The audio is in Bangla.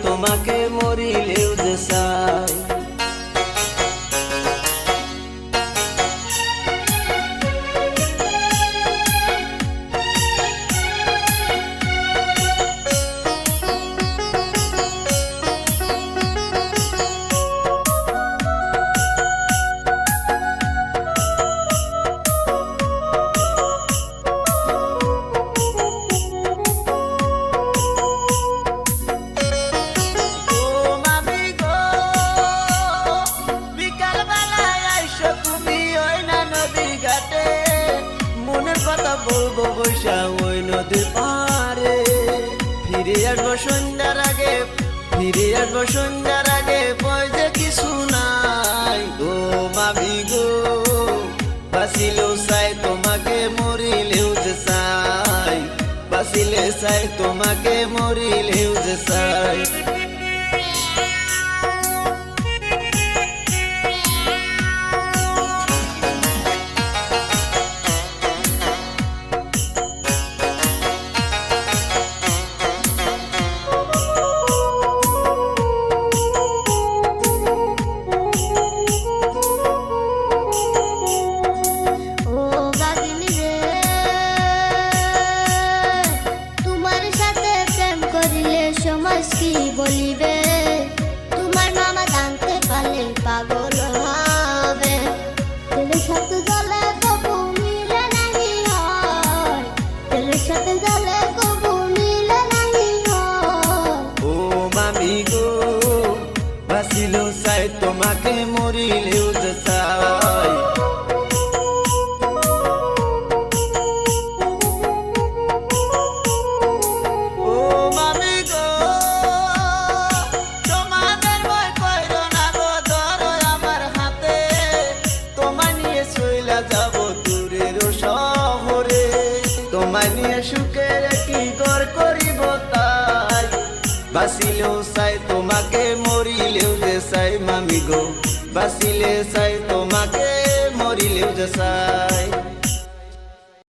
তোমাকে মরিলেও যে চাই। বলবো বৈশা ওই নদীর পারে, ফিরে আসবো সন্ধ্যার আগে, ফিরে আসবো সন্ধ্যার আগে, বয়সে কিছু নাই গো মামি গো। বাঁচিলেও চাই তোমাকে মরিলেও যে চাই, বাঁচিলে চাই তোমাকে মরিলেও যে চাই। সমাজ কি বলিবে, তোমার মামা জানতে পারলে পাগল হবে। তেলের সাথে জলে কবু মিলে নাহি হয়, তেলের সাথে জলে কবু মিলে নাহি হয়। ও মামি গো বাঁচিলেও চাই তোমাকে মরিলেও যে চাই। তোমায় নিয়ে সুখের কি ঘর করিব তাই, বাঁচিলেও চাই তোমাকে মরিলেও যে চাই মামি গো। বাঁচিলে চাই তোমাকে মরিলেও যে চাই।